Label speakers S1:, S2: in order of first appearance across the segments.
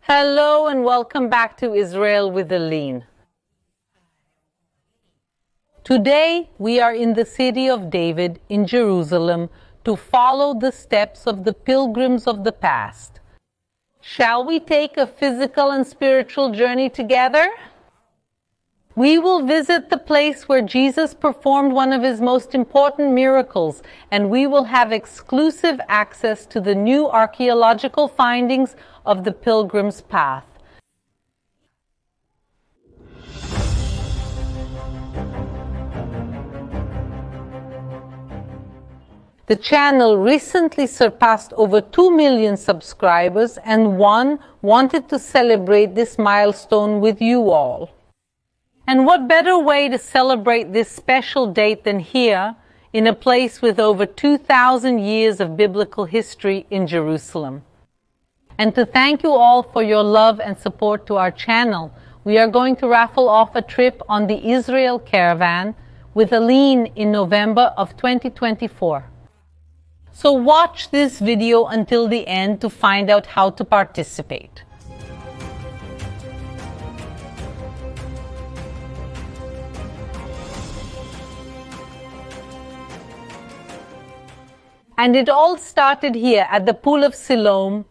S1: Hello and welcome back to Israel with Aline. Today we are in the city of David in Jerusalem to follow the steps of the pilgrims of the past. Shall we take a physical and spiritual journey together? We will visit the place where Jesus performed one of his most important miracles, and we will have exclusive access to the new archaeological findings of the Pilgrim's Path. The channel recently surpassed over 2 million subscribers, and one wanted to celebrate this milestone with you all. And what better way to celebrate this special date than here, in a place with over 2,000 years of biblical history in Jerusalem. And to thank you all for your love and support to our channel, we are going to raffle off a trip on the Israel Caravan with Aline in November of 2024. So watch this video until the end to find out how to participate. And it all started here at the pool of Siloam.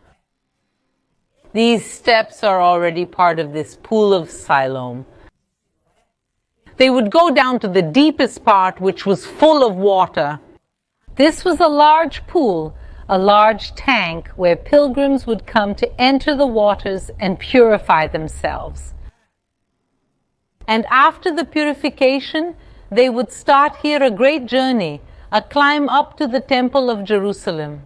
S1: These steps are already part of this pool of Siloam. They would go down to the deepest part, which was full of water. This was a large pool, a large tank where pilgrims would come to enter the waters and purify themselves. And after the purification, they would start here a great journey, a climb up to the Temple of Jerusalem.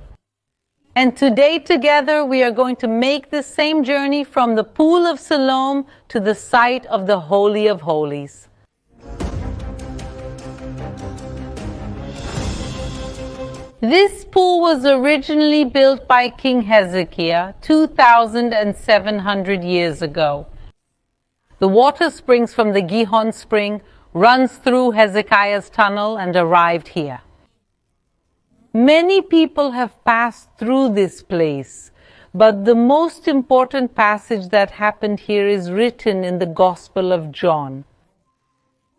S1: And today together we are going to make the same journey from the pool of Siloam to the site of the Holy of Holies. This pool was originally built by King Hezekiah 2,700 years ago. The water springs from the Gihon spring, runs through Hezekiah's tunnel and arrived here. Many people have passed through this place, but the most important passage that happened here is written in the Gospel of John.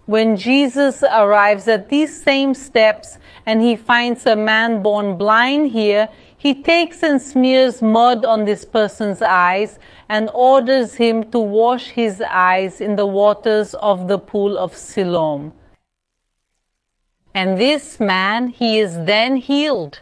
S1: When Jesus arrives at these same steps and he finds a man born blind here, he takes and smears mud on this person's eyes and orders him to wash his eyes in the waters of the pool of Siloam. And this man, he is then healed.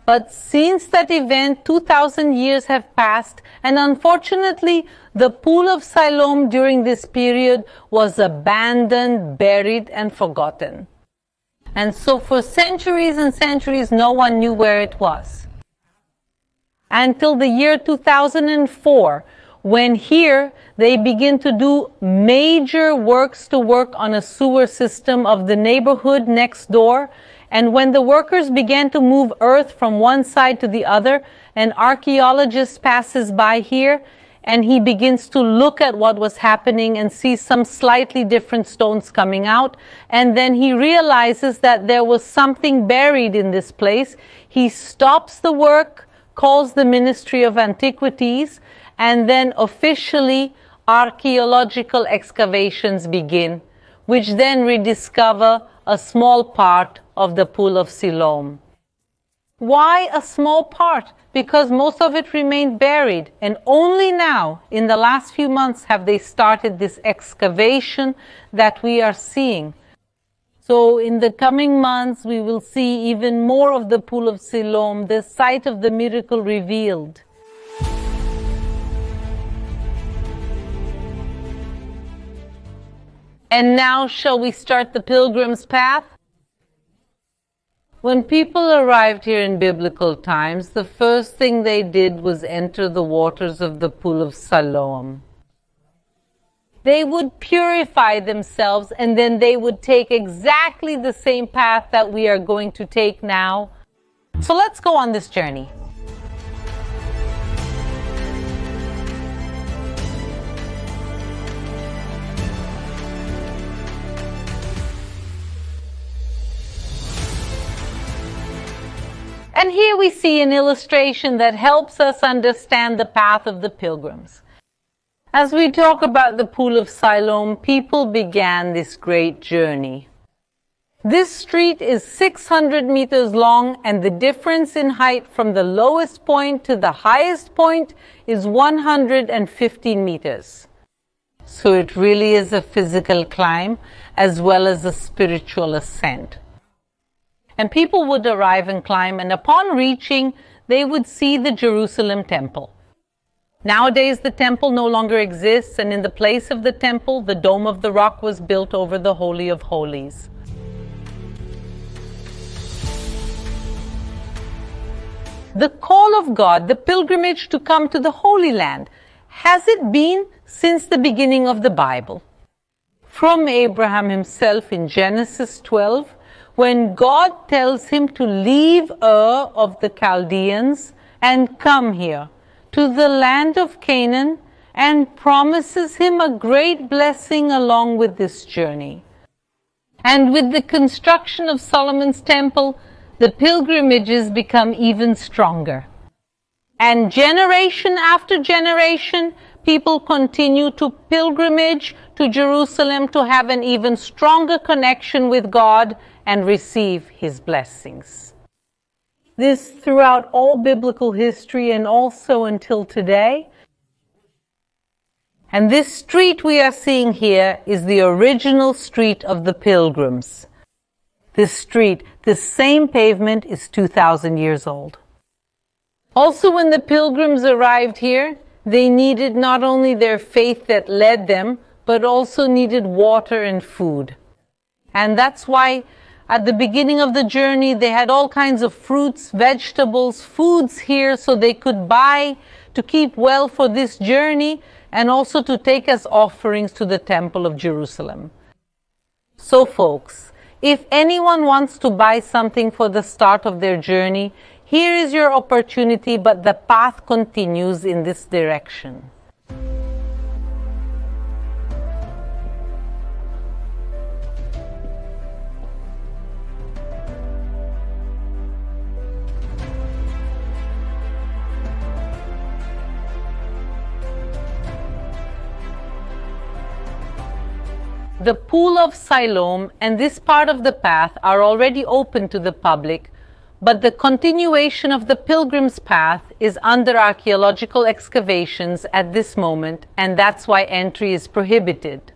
S1: But since that event, 2,000 years have passed, and unfortunately, the pool of Siloam during this period was abandoned, buried, and forgotten. And so for centuries and centuries, no one knew where it was. Until the year 2004, when here they begin to do major works to work on a sewer system of the neighborhood next door. And when the workers began to move earth from one side to the other, an archaeologist passes by here and he begins to look at what was happening and sees some slightly different stones coming out. And then he realizes that there was something buried in this place. He stops the work, calls the Ministry of Antiquities, and then officially archaeological excavations begin, which then rediscover a small part of the pool of Siloam. Why a small part? Because most of it remained buried, and only now, in the last few months, have they started this excavation that we are seeing. So in the coming months, we will see even more of the pool of Siloam, the site of the miracle revealed. And now shall we start the Pilgrim's Path? When people arrived here in biblical times, the first thing they did was enter the waters of the pool of Siloam. They would purify themselves, and then they would take exactly the same path that we are going to take now. So let's go on this journey. And here we see an illustration that helps us understand the path of the pilgrims. As we talk about the Pool of Siloam, people began this great journey. This street is 600 meters long, and the difference in height from the lowest point to the highest point is 115 meters. So it really is a physical climb as well as a spiritual ascent. And people would arrive and climb, and upon reaching, they would see the Jerusalem temple. Nowadays, the temple no longer exists, and in the place of the temple, the Dome of the Rock was built over the Holy of Holies. The call of God, the pilgrimage to come to the Holy Land, has it been since the beginning of the Bible? From Abraham himself in Genesis 12, when God tells him to leave Ur of the Chaldeans and come here to the land of Canaan, and promises him a great blessing along with this journey. And with the construction of Solomon's temple, the pilgrimages become even stronger. And generation after generation, people continue to pilgrimage to Jerusalem to have an even stronger connection with God and receive His blessings. This throughout all biblical history and also until today. And this street we are seeing here is the original street of the pilgrims. This street, this same pavement, is 2,000 years old. Also, when the pilgrims arrived here, they needed not only their faith that led them, but also needed water and food. And that's why at the beginning of the journey, they had all kinds of fruits, vegetables, foods here so they could buy to keep well for this journey and also to take as offerings to the Temple of Jerusalem. So folks, if anyone wants to buy something for the start of their journey, here is your opportunity, but the path continues in this direction. The Pool of Siloam and this part of the path are already open to the public, but the continuation of the pilgrim's path is under archaeological excavations at this moment, and that's why entry is prohibited.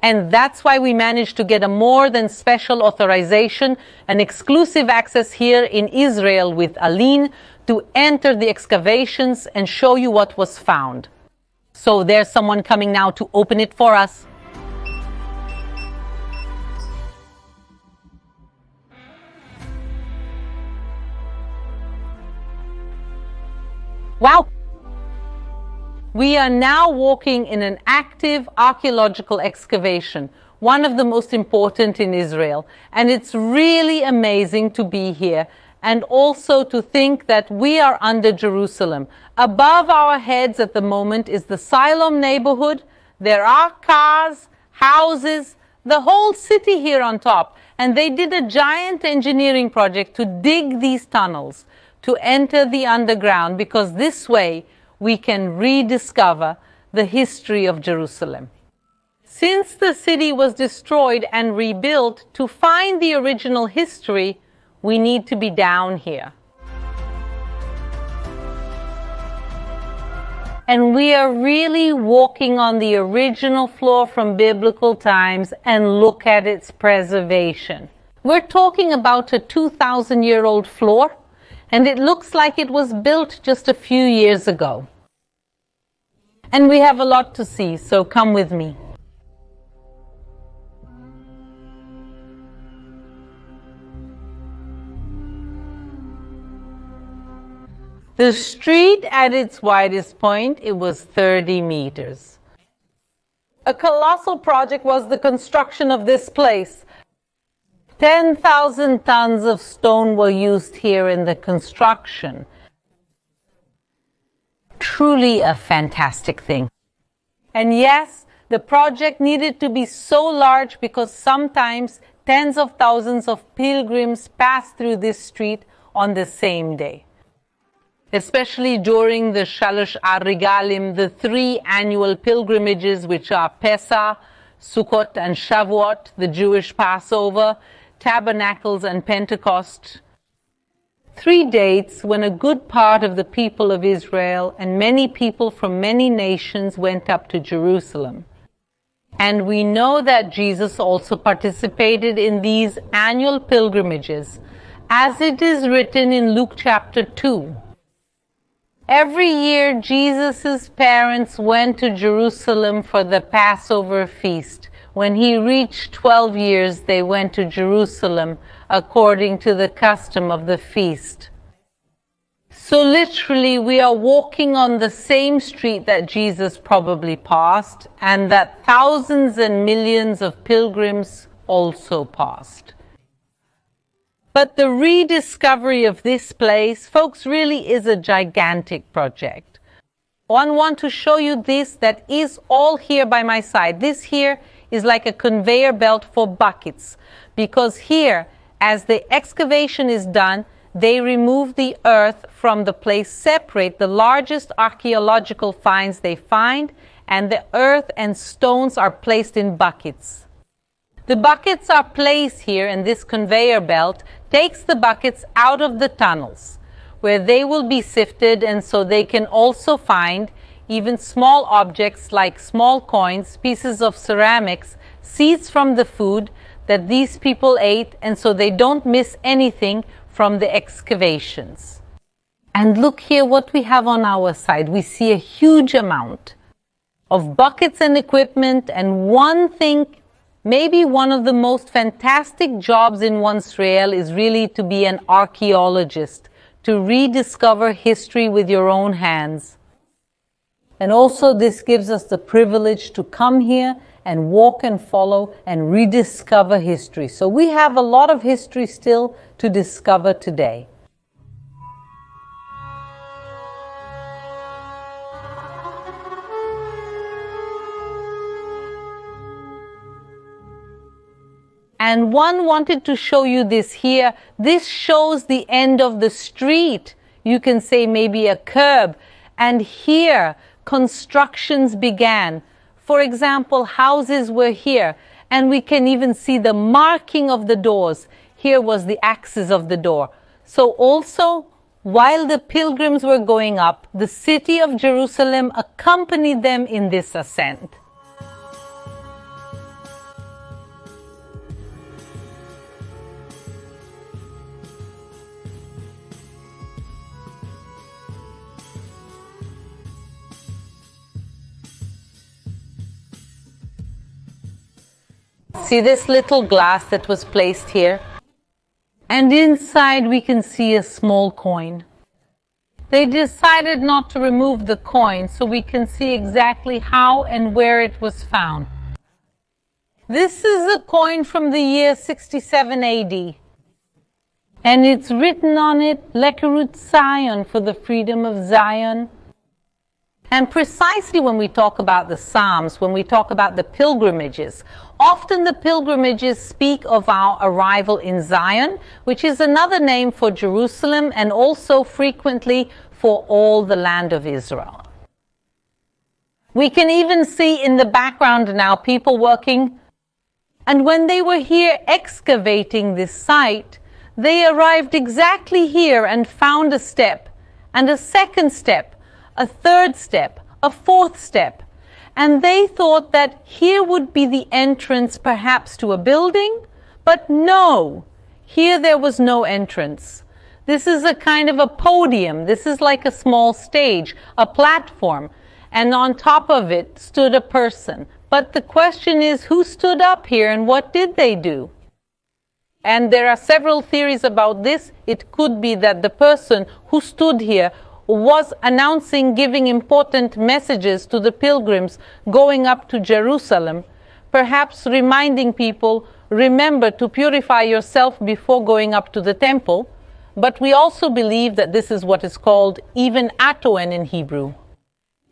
S1: And that's why we managed to get a more than special authorization and exclusive access here in Israel with Aline to enter the excavations and show you what was found. So there's someone coming now to open it for us. Wow! We are now walking in an active archaeological excavation, one of the most important in Israel. And it's really amazing to be here and also to think that we are under Jerusalem. Above our heads at the moment is the Siloam neighborhood. There are cars, houses, the whole city here on top. And they did a giant engineering project to dig these tunnels to enter the underground, because this way we can rediscover the history of Jerusalem. Since the city was destroyed and rebuilt, to find the original history, we need to be down here. And we are really walking on the original floor from biblical times and look at its preservation. We're talking about a 2,000-year-old floor, and it looks like it was built just a few years ago. And we have a lot to see, so come with me. The street at its widest point, it was 30 meters. A colossal project was the construction of this place. 10,000 tons of stone were used here in the construction. Truly a fantastic thing. And yes, the project needed to be so large because sometimes tens of thousands of pilgrims pass through this street on the same day. Especially during the Shalosh Regalim, the 3 annual pilgrimages, which are Pesach, Sukkot, and Shavuot, the Jewish Passover, Tabernacles, and Pentecost. 3 dates when a good part of the people of Israel and many people from many nations went up to Jerusalem. And we know that Jesus also participated in these annual pilgrimages, as it is written in Luke chapter 2. Every year, Jesus' parents went to Jerusalem for the Passover feast. When he reached 12 years, they went to Jerusalem according to the custom of the feast. So literally, we are walking on the same street that Jesus probably passed, and that thousands and millions of pilgrims also passed. But the rediscovery of this place, folks, really is a gigantic project. I want to show you this that is all here by my side. This here is like a conveyor belt for buckets, because here, as the excavation is done, they remove the earth from the place, separate the largest archaeological finds they find, and the earth and stones are placed in buckets. The buckets are placed here, and this conveyor belt takes the buckets out of the tunnels, where they will be sifted, and so they can also find even small objects like small coins, pieces of ceramics, seeds from the food that these people ate, and so they don't miss anything from the excavations. And look here what we have on our side. We see a huge amount of buckets and equipment, and one thing, maybe one of the most fantastic jobs in Israel is really to be an archaeologist, to rediscover history with your own hands. And also this gives us the privilege to come here and walk and follow and rediscover history. So we have a lot of history still to discover today. And one wanted to show you this here. This shows the end of the street. You can say maybe a curb. And here, constructions began. For example, houses were here. And we can even see the marking of the doors. Here was the axis of the door. So also, while the pilgrims were going up, the city of Jerusalem accompanied them in this ascent. See this little glass that was placed here? And inside we can see a small coin. They decided not to remove the coin so we can see exactly how and where it was found. This is a coin from the year 67 AD. And it's written on it, Lekerut Zion, for the freedom of Zion. And precisely when we talk about the Psalms, when we talk about the pilgrimages, often the pilgrimages speak of our arrival in Zion, which is another name for Jerusalem and also frequently for all the land of Israel. We can even see in the background now people working. And when they were here excavating this site, they arrived exactly here and found a step, and a second step, a third step, a fourth step. And they thought that here would be the entrance perhaps to a building, but no, here there was no entrance. This is a kind of a podium. This is like a small stage, a platform, and on top of it stood a person. But the question is, who stood up here and what did they do? And there are several theories about this. It could be that the person who stood here was announcing, giving important messages to the pilgrims going up to Jerusalem, perhaps reminding people, remember to purify yourself before going up to the temple. But we also believe that this is what is called even Atoen in Hebrew.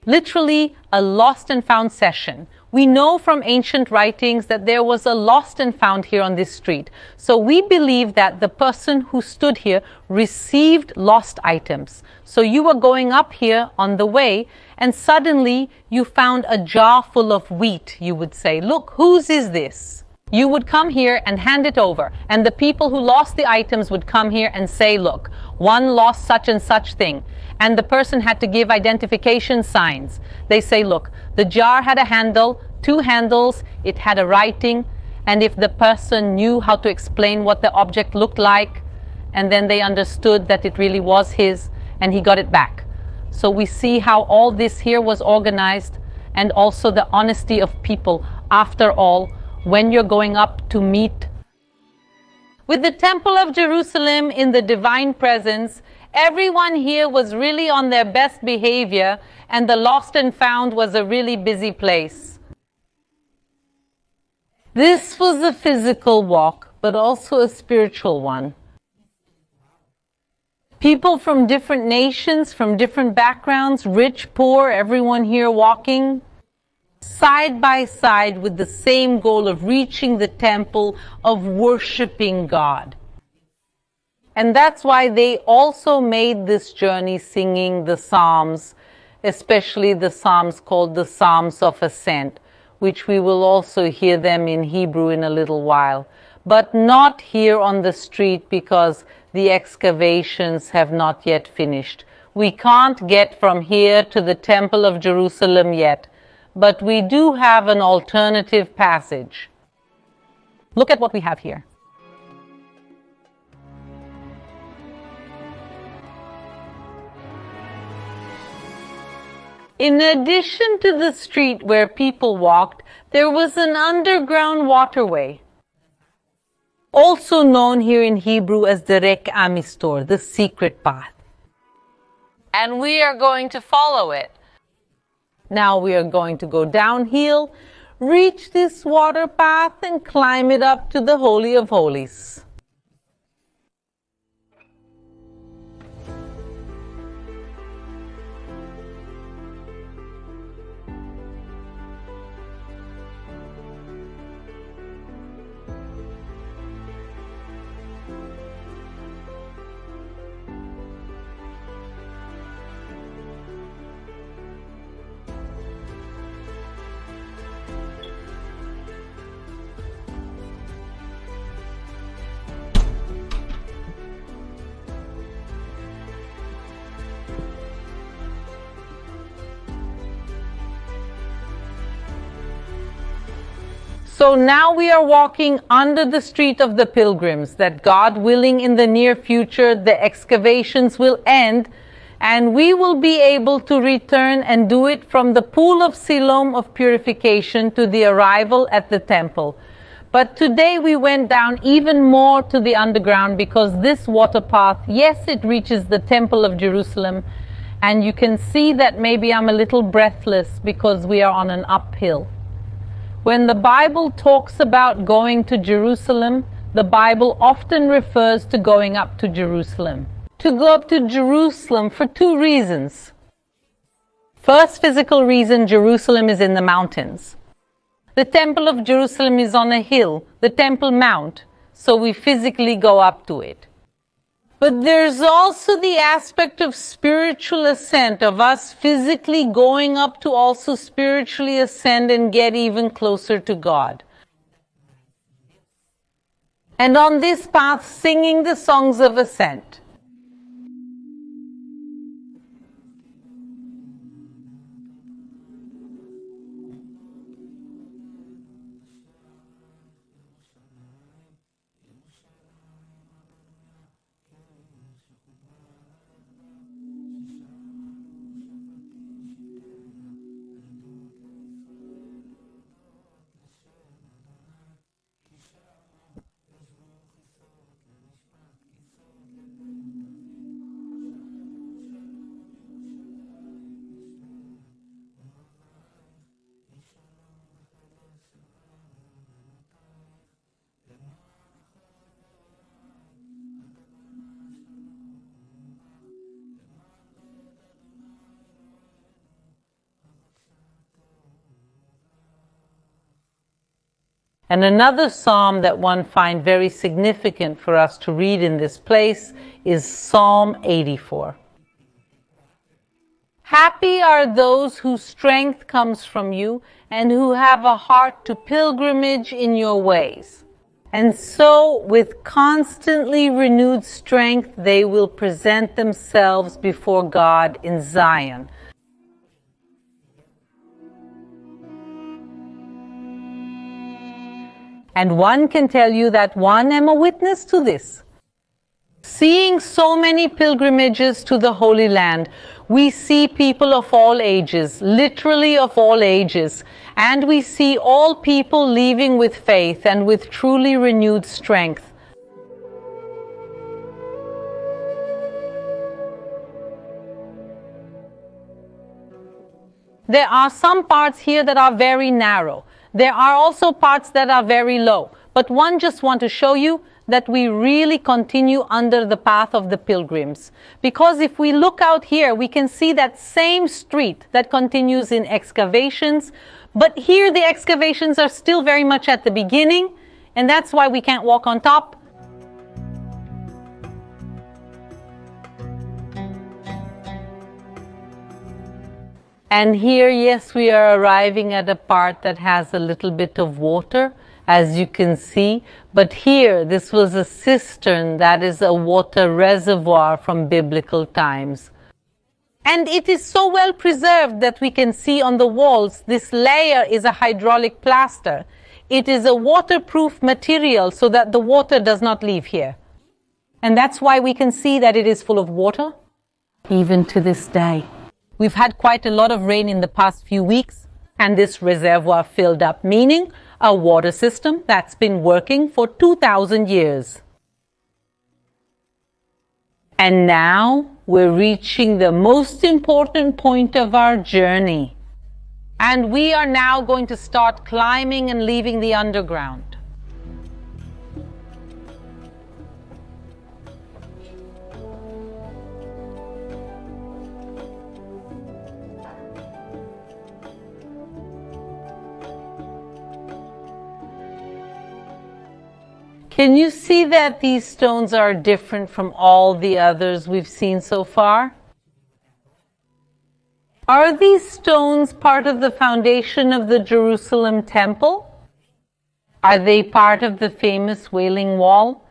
S1: Literally a lost and found session. We know from ancient writings that there was a lost and found here on this street. So we believe that the person who stood here received lost items. So you were going up here on the way and suddenly you found a jar full of wheat, you would say, "Look, whose is this?" You would come here and hand it over, and the people who lost the items would come here and say, "Look, one lost such and such thing." And the person had to give identification signs. They say, "Look, the jar had a handle, 2 handles, it had a writing," and if the person knew how to explain what the object looked like, and then they understood that it really was his, and he got it back. So we see how all this here was organized, and also the honesty of people. After all, when you're going up to meet with the Temple of Jerusalem in the divine presence, everyone here was really on their best behavior, and the lost and found was a really busy place. This was a physical walk, but also a spiritual one. People from different nations, from different backgrounds, rich, poor, everyone here walking side by side with the same goal of reaching the temple, of worshiping God. And that's why they also made this journey singing the Psalms, especially the Psalms called the Psalms of Ascent, which we will also hear them in Hebrew in a little while, but not here on the street because the excavations have not yet finished. We can't get from here to the Temple of Jerusalem yet, but we do have an alternative passage. Look at what we have here. In addition to the street where people walked, there was an underground waterway, also known here in Hebrew as the Rek Amistor, the secret path. And we are going to follow it. Now we are going to go downhill, reach this water path, and climb it up to the Holy of Holies. So now we are walking under the street of the pilgrims, that God willing in the near future the excavations will end and we will be able to return and do it from the pool of Siloam of purification to the arrival at the temple. But today we went down even more to the underground because this water path, yes, it reaches the Temple of Jerusalem, and you can see that maybe I'm a little breathless because we are on an uphill. When the Bible talks about going to Jerusalem, the Bible often refers to going up to Jerusalem. To go up to Jerusalem for 2 reasons. First physical reason, Jerusalem is in the mountains. The Temple of Jerusalem is on a hill, the Temple Mount, so we physically go up to it. But there's also the aspect of spiritual ascent, of us physically going up to also spiritually ascend and get even closer to God. And on this path, singing the songs of ascent. And another psalm that one finds very significant for us to read in this place is Psalm 84. Happy are those whose strength comes from you and who have a heart to pilgrimage in your ways. And so, with constantly renewed strength, they will present themselves before God in Zion. And one can tell you that one am a witness to this. Seeing so many pilgrimages to the Holy Land, we see people of all ages, literally of all ages, and we see all people leaving with faith and with truly renewed strength. There are some parts here that are very narrow. There are also parts that are very low. But one just want to show you that we really continue under the path of the pilgrims. Because if we look out here, we can see that same street that continues in excavations. But here the excavations are still very much at the beginning, and that's why we can't walk on top. And here, yes, we are arriving at a part that has a little bit of water, as you can see. But here, this was a cistern that is a water reservoir from biblical times. And it is so well preserved that we can see on the walls, this layer is a hydraulic plaster. It is a waterproof material so that the water does not leave here. And that's why we can see that it is full of water, even to this day. We've had quite a lot of rain in the past few weeks, and this reservoir filled up, meaning a water system that's been working for 2,000 years. And now we're reaching the most important point of our journey. And we are now going to start climbing and leaving the underground. Can you see that these stones are different from all the others we've seen so far? Are these stones part of the foundation of the Jerusalem temple? Are they part of the famous Wailing Wall?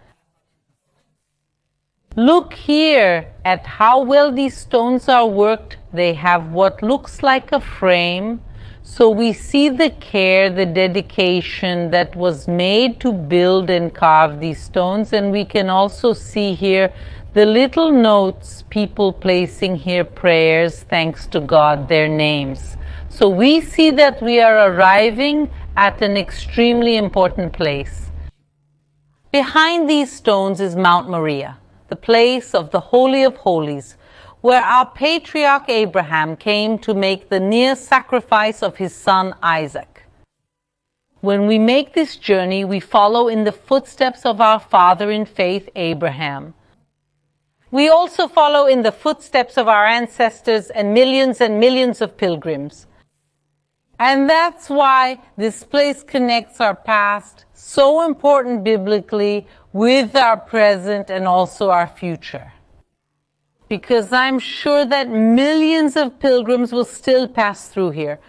S1: Look here at how well these stones are worked. They have what looks like a frame. So we see the care, the dedication that was made to build and carve these stones. And we can also see here the little notes, people placing here prayers, thanks to God, their names. So we see that we are arriving at an extremely important place. Behind these stones is Mount Moriah, the place of the Holy of Holies, where our patriarch Abraham came to make the near sacrifice of his son Isaac. When we make this journey, we follow in the footsteps of our father in faith, Abraham. We also follow in the footsteps of our ancestors and millions of pilgrims. And that's why this place connects our past, so important biblically, with our present and also our future. Because I'm sure that millions of pilgrims will still pass through here.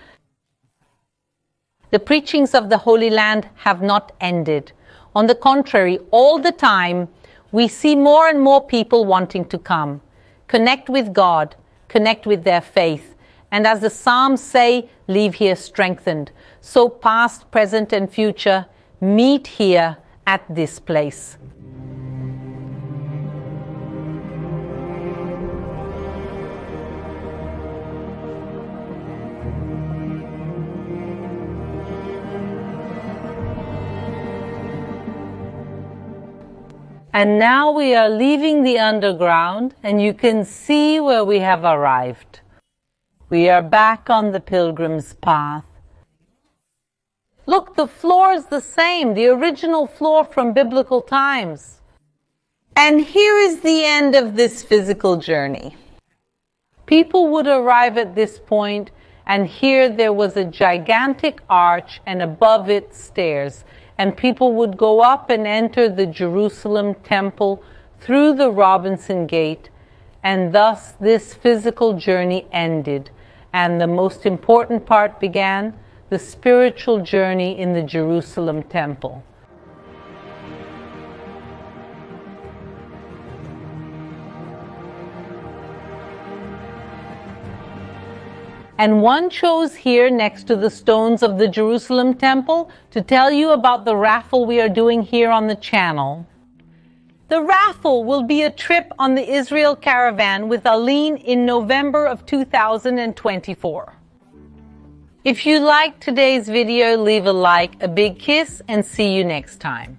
S1: The preachings of the Holy Land have not ended. On the contrary, all the time, we see more and more people wanting to come, connect with God, connect with their faith, and as the Psalms say, leave here strengthened. So past, present, and future meet here at this place. And now we are leaving the underground, and you can see where we have arrived. We are back on the pilgrim's path. Look, the floor is the same, the original floor from biblical times. And here is the end of this physical journey. People would arrive at this point, and here there was a gigantic arch, and above it stairs. and people would go up and enter the Jerusalem temple through the Robinson Gate, and thus this physical journey ended, and the most important part began, the spiritual journey in the Jerusalem temple. And one chose here next to the stones of the Jerusalem temple to tell you about the raffle we are doing here on the channel. The raffle will be a trip on the Israel caravan with Aline in November of 2024. If you liked today's video, leave a like, a big kiss, and see you next time.